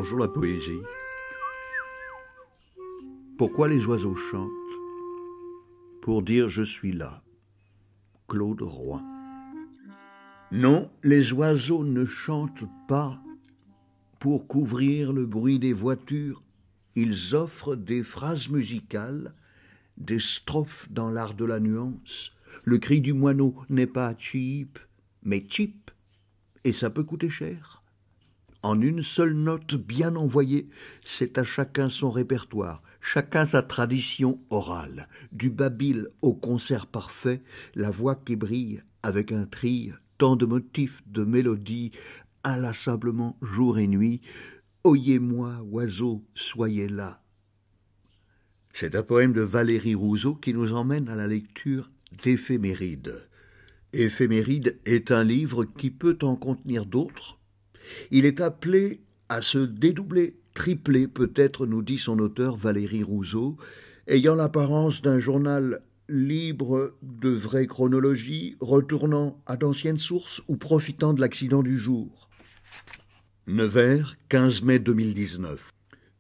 Bonjour la poésie. Pourquoi les oiseaux chantent? Pour dire je suis là. Claude Roy. Non, les oiseaux ne chantent pas pour couvrir le bruit des voitures. Ils offrent des phrases musicales, des strophes dans l'art de la nuance. Le cri du moineau n'est pas cheap, mais cheap, et ça peut coûter cher. En une seule note bien envoyée, c'est à chacun son répertoire, chacun sa tradition orale. Du babil au concert parfait, la voix qui brille avec un tri, tant de motifs, de mélodies, inlassablement jour et nuit. Oyez-moi, oiseaux, soyez là. C'est un poème de Valérie Rousseau qui nous emmène à la lecture d'Éphémérides. Éphémérides est un livre qui peut en contenir d'autres. Il est appelé à se dédoubler, tripler peut-être, nous dit son auteur Valérie Rousseau, ayant l'apparence d'un journal libre de vraie chronologie, retournant à d'anciennes sources ou profitant de l'accident du jour. Nevers, 15 mai 2019.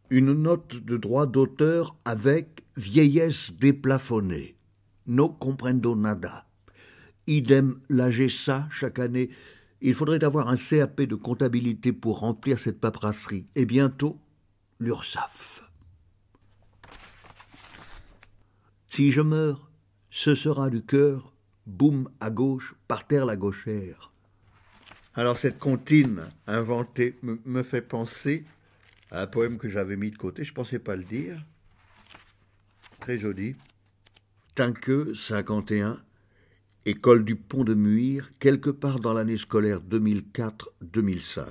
Une note de droit d'auteur avec vieillesse déplafonnée. No comprendo nada. Idem l'AGESA chaque année. Il faudrait avoir un CAP de comptabilité pour remplir cette paperasserie. Et bientôt, l'URSSAF. Si je meurs, ce sera du cœur, boum à gauche, par terre la gauchère. Alors cette comptine inventée me fait penser à un poème que j'avais mis de côté, je ne pensais pas le dire. Très joli. Tinqueux, 51. École du Pont de Muir, quelque part dans l'année scolaire 2004-2005.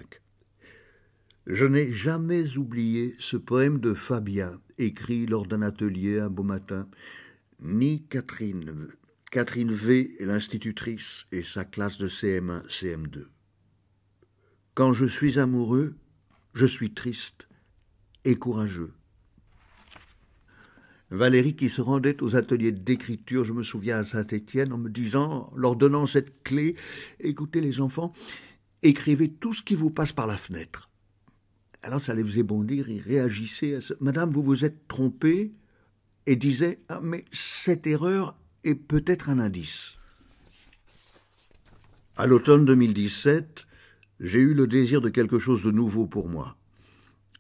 Je n'ai jamais oublié ce poème de Fabien, écrit lors d'un atelier un beau matin, ni Catherine V, l'institutrice, et sa classe de CM1, CM2. Quand je suis amoureux, je suis triste et courageux. Valérie qui se rendait aux ateliers d'écriture, je me souviens à Saint-Étienne, en me disant, leur donnant cette clé, écoutez les enfants, écrivez tout ce qui vous passe par la fenêtre. Alors ça les faisait bondir, ils réagissaient à ça. Madame, vous vous êtes trompée, et disait, ah, mais cette erreur est peut-être un indice. À l'automne 2017, j'ai eu le désir de quelque chose de nouveau pour moi.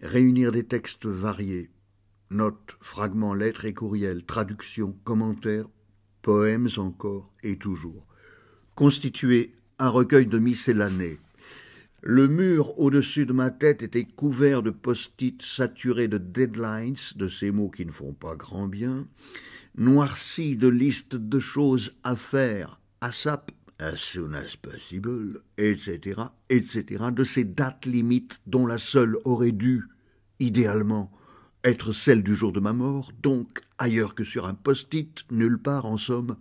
Réunir des textes variés. Notes, fragments, lettres et courriels, traductions, commentaires, poèmes encore et toujours. Constituer un recueil de miscellanées. Le mur au-dessus de ma tête était couvert de post-it saturés de deadlines, de ces mots qui ne font pas grand bien, noirci de listes de choses à faire, ASAP, as soon as possible, etc., etc., de ces dates limites dont la seule aurait dû, idéalement, être celle du jour de ma mort, donc ailleurs que sur un post-it, nulle part en somme.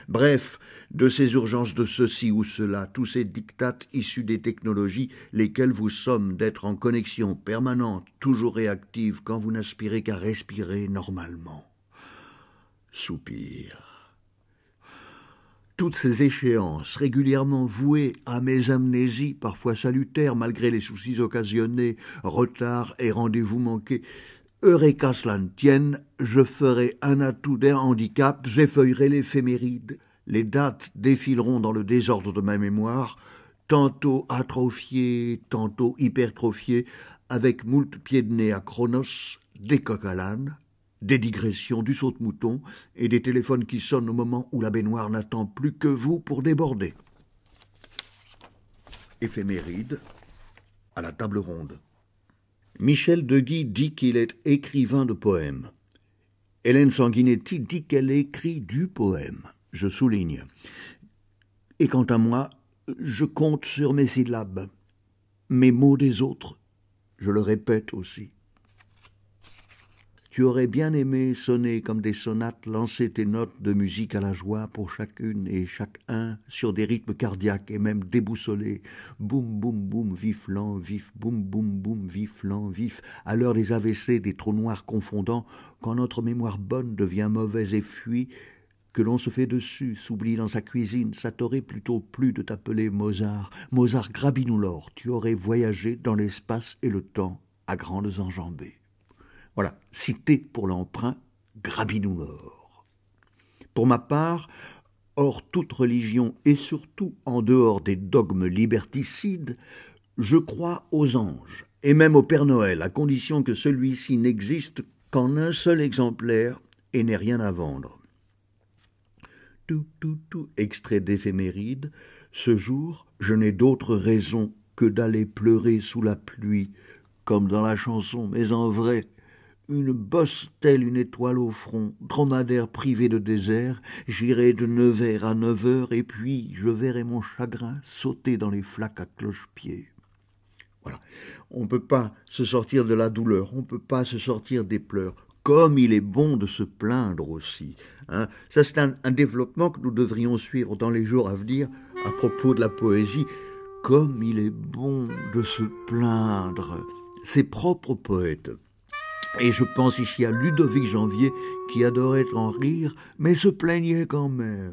Bref, de ces urgences de ceci ou cela, tous ces dictates issus des technologies, lesquels vous somment d'être en connexion permanente, toujours réactive, quand vous n'aspirez qu'à respirer normalement. Soupir. Toutes ces échéances, régulièrement vouées à mes amnésies, parfois salutaires malgré les soucis occasionnés, retards et rendez-vous manqués, Eureka cela ne tienne, je ferai un atout d'un handicap, j'effeuillerai l'éphéméride. Les dates défileront dans le désordre de ma mémoire, tantôt atrophiées, tantôt hypertrophiées, avec moult pieds de nez à Chronos, des coqs à l'âne, des digressions, du saute-mouton et des téléphones qui sonnent au moment où la baignoire n'attend plus que vous pour déborder. Éphéméride à la table ronde. Michel Deguy dit qu'il est écrivain de poèmes. Hélène Sanguinetti dit qu'elle écrit du poème. Je souligne. Et quant à moi, je compte sur mes syllabes, mes mots des autres. Je le répète aussi. Tu aurais bien aimé sonner comme des sonates, lancer tes notes de musique à la joie pour chacune et chacun sur des rythmes cardiaques et même déboussolés. Boum, boum, boum, vif, lent, vif, boum, boum, boum, vif, lent, vif, à l'heure des AVC, des trous noirs confondants, quand notre mémoire bonne devient mauvaise et fuit, que l'on se fait dessus, s'oublie dans sa cuisine, ça t'aurait plutôt plu de t'appeler Mozart. Mozart, grabine-nous l'or, tu aurais voyagé dans l'espace et le temps à grandes enjambées. Voilà, cité pour l'emprunt, Grabinou mort. Pour ma part, hors toute religion et surtout en dehors des dogmes liberticides, je crois aux anges et même au Père Noël, à condition que celui-ci n'existe qu'en un seul exemplaire et n'ait rien à vendre. Extrait d'éphéméride. Ce jour, je n'ai d'autre raison que d'aller pleurer sous la pluie, comme dans la chanson, mais en vrai, une bosse telle une étoile au front, dromadaire privé de désert, j'irai de 9h à 9h, et puis je verrai mon chagrin sauter dans les flaques à cloche-pied. Voilà. On ne peut pas se sortir de la douleur, on ne peut pas se sortir des pleurs, comme il est bon de se plaindre aussi. Hein. Ça, c'est un développement que nous devrions suivre dans les jours à venir à propos de la poésie. Comme il est bon de se plaindre. Ses propres poètes. Et je pense ici à Ludovic Janvier qui adorait en rire, mais se plaignait quand même.